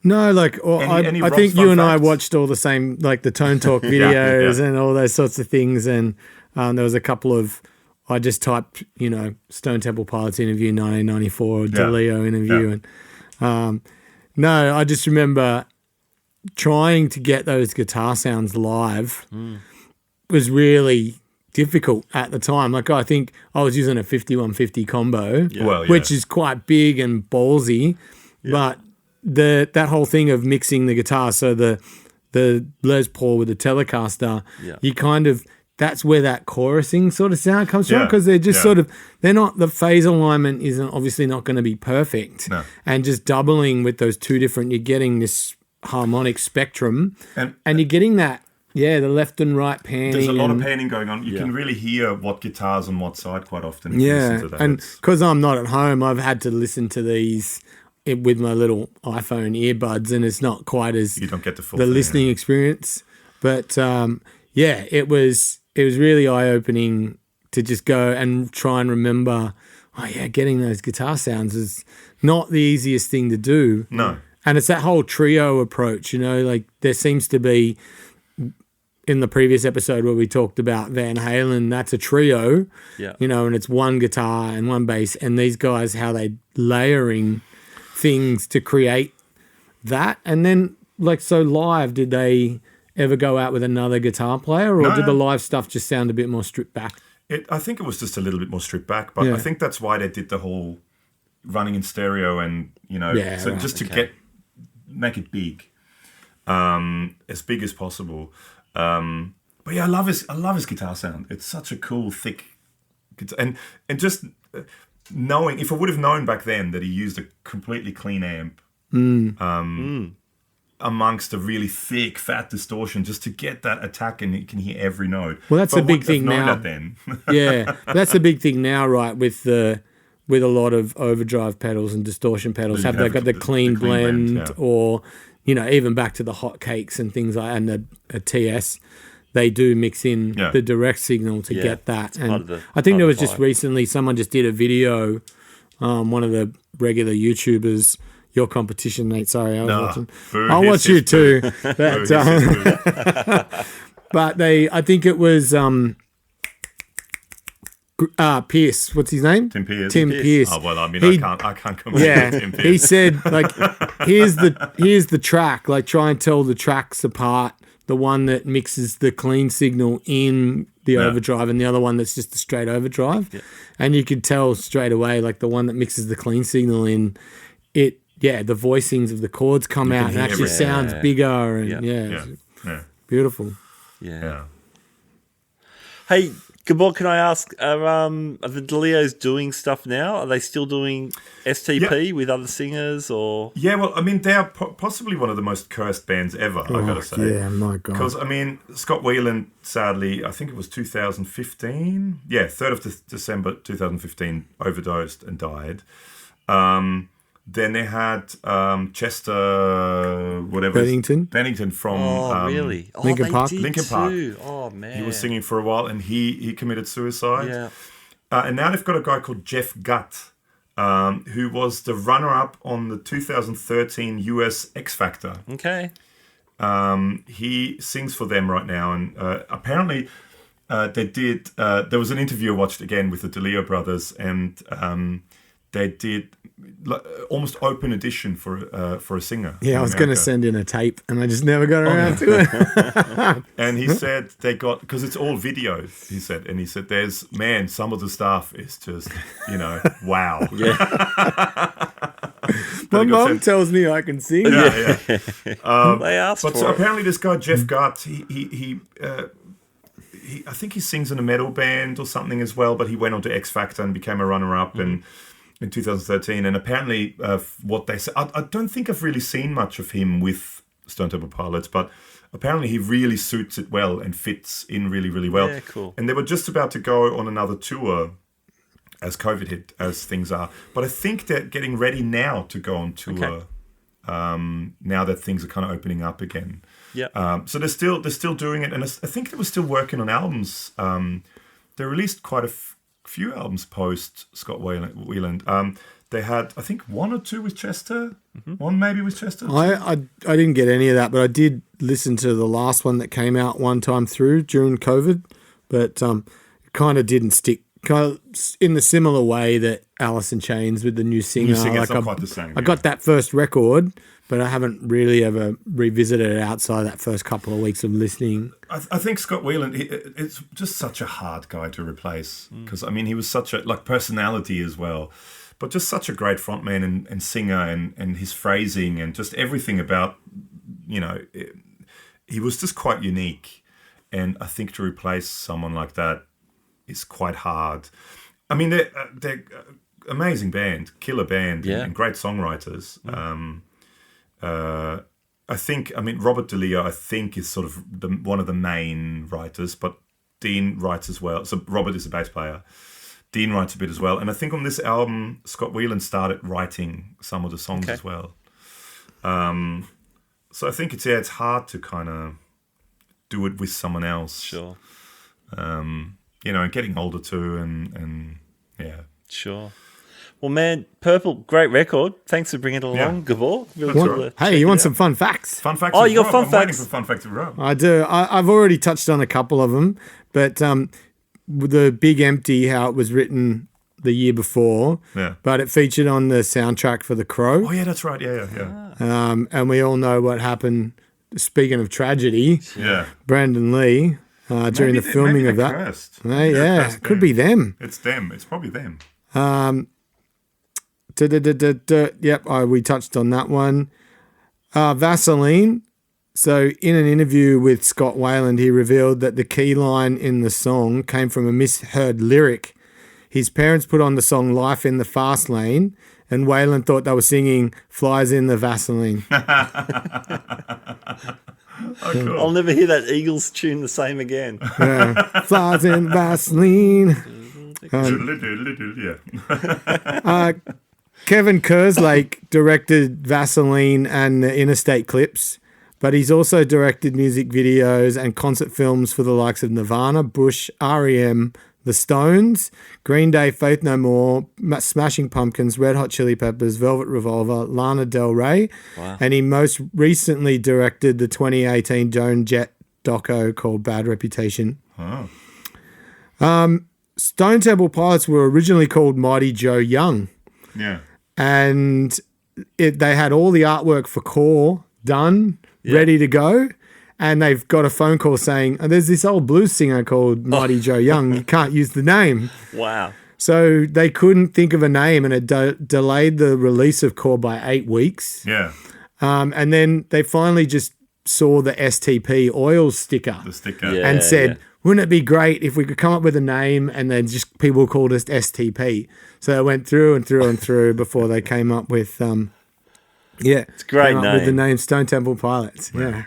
No, like Any I Rob's think fun you and I facts? watched all the same, like the Tone Talk videos and all those sorts of things. And there was a couple of, I just typed, Stone Temple Pilots interview 1994 or DeLeo interview. And no, I just remember trying to get those guitar sounds live was really difficult at the time. Like I think I was using a 5150 combo, which is quite big and ballsy, but that whole thing of mixing the guitar, so the Les Paul with the Telecaster, you kind of, that's where that chorusing sort of sound comes from, because they're just sort of, they're not, the phase alignment isn't obviously not going to be perfect. No. And just doubling with those two different, you're getting this harmonic spectrum and you're getting that, the left and right panning. There's a lot of panning going on. You can really hear what guitar's on what side quite often if you listen to that. And because I'm not at home, I've had to listen to these with my little iPhone earbuds, and it's not quite as you don't get the full listening experience. But it was really eye opening to just go and try and remember. Getting those guitar sounds is not the easiest thing to do. No, and it's that whole trio approach. Like there seems to be in the previous episode where we talked about Van Halen. That's a trio. And it's one guitar and one bass, and these guys how they layering things to create that. And then so live, did they ever go out with another guitar player, or did the live stuff just sound a bit more stripped back? I think it was just a little bit more stripped back, but I think that's why they did the whole running in stereo and to make it big, as big as possible. But I love his guitar sound. It's such a cool, thick guitar, and just knowing, if I would have known back then that he used a completely clean amp amongst a really thick, fat distortion, just to get that attack, and you can hear every note. Well, that's the big thing now. That then. That's the big thing now, right? With a lot of overdrive pedals and distortion pedals, have they got the clean blend, or even back to the hot cakes and things like, and a TS. They do mix in the direct signal to get that. And I think there was just recently, someone just did a video, one of the regular YouTubers, your competition, Nate, sorry, I was watching. I'll watch you too. But, but I think it was Pierce, what's his name? Tim Pierce. Oh, well, I mean, I can't compare to Tim Pierce. He said, here's the track, try and tell the tracks apart. The one that mixes the clean signal in the overdrive and the other one that's just a straight overdrive. Yeah. And you could tell straight away, the one that mixes the clean signal in, the voicings of the chords come out and actually sounds bigger. And beautiful. Yeah. Hey, Gabor, can I ask, are the DeLeos doing stuff now? Are they still doing STP with other singers? Or Yeah, well, I mean, they are possibly one of the most cursed bands ever, I've got to say. Yeah, my God. Because, I mean, Scott Weiland, sadly, I think it was 2015. Yeah, 3rd of December 2015, overdosed and died. Then they had Chester, Bennington from really? Linkin Park. Linkin Park. Too. Oh man, he was singing for a while, and he committed suicide. Yeah. And now they've got a guy called Jeff Gutt, who was the runner-up on the 2013 US X Factor. Okay. He sings for them right now, and apparently they did. There was an interview I watched again with the DeLeo brothers, and they did almost open edition for a singer. Yeah, I was going to send in a tape, and I just never got around to it. And he said they got, because it's all video, he said, there's, some of the stuff is just, wow. Yeah. My mom tells me I can sing. Yeah. They asked but for so it. apparently this guy, Jeff Gutt, he I think he sings in a metal band or something as well, but he went on to X Factor and became a runner-up in 2013. And apparently what they said, I don't think I've really seen much of him with Stone Temple Pilots, but apparently he really suits it well and fits in really, really well. Yeah, cool. And they were just about to go on another tour as COVID hit, as things are. But I think they're getting ready now to go on tour, now that things are kind of opening up again. Yeah. So they're still doing it, and I think they were still working on albums. They released quite few albums post Scott Weiland. They had, I think, one or two with Chester. One maybe with Chester. I didn't get any of that, but I did listen to the last one that came out one time through during COVID, but it kind of didn't stick. Kind of in the similar way that Alice in Chains with the new singer. It's not quite the same. I got that first record, but I haven't really ever revisited it outside that first couple of weeks of listening. I think Scott Weiland, it's just such a hard guy to replace because, I mean, he was such a, like, personality as well, but just such a great frontman and singer and his phrasing and just everything about, you know, he was just quite unique. And I think to replace someone like that is quite hard. I mean, they're amazing band, killer band, and great songwriters. I think, I mean, Robert DeLeo, I think, is sort of one of the main writers, but Dean writes as well. So Robert is a bass player. Dean writes a bit as well. And I think on this album, Scott Weiland started writing some of the songs as well. So I think it's hard to kind of do it with someone else. Sure. You know, and getting older too, and yeah. Sure. Well, man, Purple, great record. Thanks for bringing it along, Gabor. Really cool to Hey, you want some fun facts? Fun facts. Oh, you got fun I'm facts. waiting for fun facts of Rob. I do. I've already touched on a couple of them, but the Big Empty, how it was written the year before, but it featured on the soundtrack for The Crow. Oh, yeah, that's right. Yeah. And we all know what happened. Speaking of tragedy, Brandon Lee during the filming of that. Cursed. It could be them. It's them. It's probably them. Yep, we touched on that one. Vaseline. So in an interview with Scott Weiland, he revealed that the key line in the song came from a misheard lyric. His parents put on the song Life in the Fast Lane, and Weiland thought they were singing Flies in the Vaseline. Cool. I'll never hear that Eagles tune the same again. Flies in Vaseline. Kevin Kerslake directed Vaseline and the Interstate clips, but he's also directed music videos and concert films for the likes of Nirvana, Bush, R.E.M., The Stones, Green Day, Faith No More, Smashing Pumpkins, Red Hot Chili Peppers, Velvet Revolver, Lana Del Rey, and he most recently directed the 2018 Joan Jett doco called Bad Reputation. Stone Temple Pilots were originally called Mighty Joe Young. Yeah. And they had all the artwork for Core done, ready to go. And they've got a phone call saying, there's this old blues singer called Mighty Joe Young. You can't use the name. Wow. So they couldn't think of a name, and it delayed the release of Core by 8 weeks. Yeah. And then they finally just saw the STP oil sticker. The sticker. And said, wouldn't it be great if we could come up with a name and then just people called us STP? So they went through and through and through before they came up with, it's a great name. With the name Stone Temple Pilots. Yeah.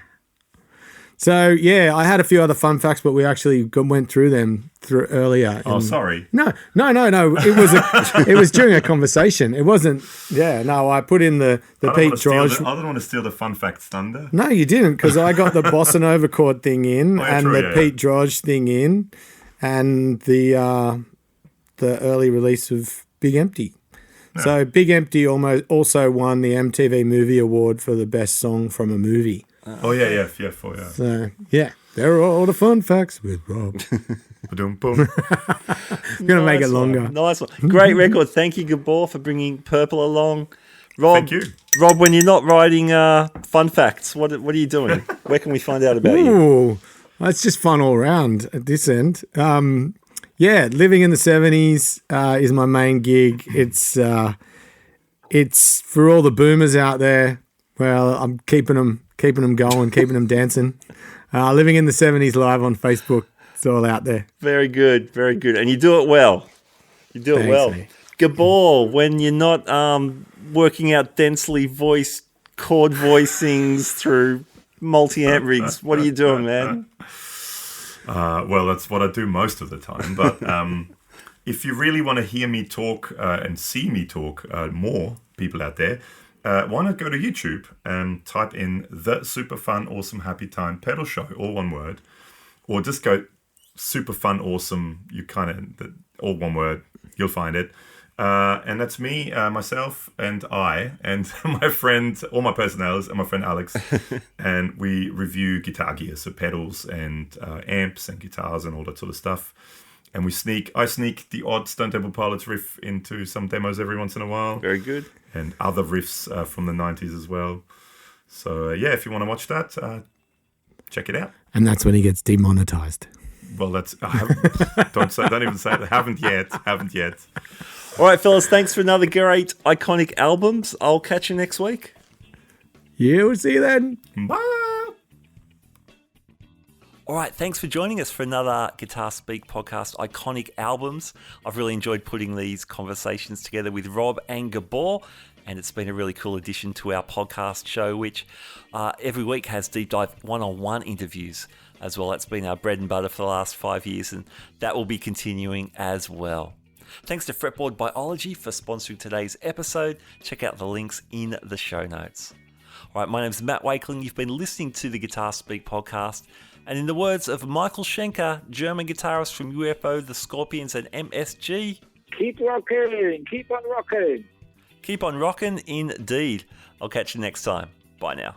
So, I had a few other fun facts, but we actually went through them earlier. Oh, sorry. No. It was during a conversation. It wasn't. I put in the Pete George. I don't want to steal the fun facts thunder. No, you didn't, because I got the Bossa Nova chord thing in Pete George thing in, and the early release of Big Empty. Yeah. So Big Empty also won the MTV Movie Award for the best song from a movie. So, there are all the fun facts with Rob. Boom, boom. I'm going to make it longer. Nice one. Great record. Thank you, Gabor, for bringing Purple along. Rob, thank you. Rob, when you're not writing fun facts, what are you doing? Where can we find out about you? It's just fun all around at this end. Living in the 70s is my main gig. It's for all the boomers out there. Well, I'm keeping them going, keeping them dancing. Living in the 70s live on Facebook. It's all out there. Very good, very good. And you do it well. Mate. Gabor, when you're not working out densely voiced chord voicings through multi-amp rigs, what are you doing, man? Well, that's what I do most of the time. But if you really want to hear me talk and see me talk more, people out there, why not go to YouTube and type in the SuperFunAwesomeHappyTime pedal show, all one word, or just go SuperFunAwesome. all one word. You'll find it. And that's me, myself, and my friend, all my personalities, and my friend Alex. And we review guitar gear, so pedals and amps and guitars and all that sort of stuff. And I sneak the odd Stone Temple Pilots riff into some demos every once in a while. Very good. And other riffs from the 90s as well. So, if you want to watch that, check it out. And that's when he gets demonetized. Well, don't even say that. Haven't yet. All right, fellas, thanks for another great iconic albums. I'll catch you next week. Yeah, we'll see you then. Bye. All right, thanks for joining us for another Guitar Speak podcast, Iconic Albums. I've really enjoyed putting these conversations together with Rob and Gabor, and it's been a really cool addition to our podcast show, which every week has deep dive one-on-one interviews as well. That's been our bread and butter for the last 5 years, and that will be continuing as well. Thanks to Fretboard Biology for sponsoring today's episode. Check out the links in the show notes. All right, my name's Matt Wakeling. You've been listening to the Guitar Speak podcast. And in the words of Michael Schenker, German guitarist from UFO, the Scorpions, and MSG, keep rocking, keep on rocking. Keep on rocking indeed. I'll catch you next time. Bye now.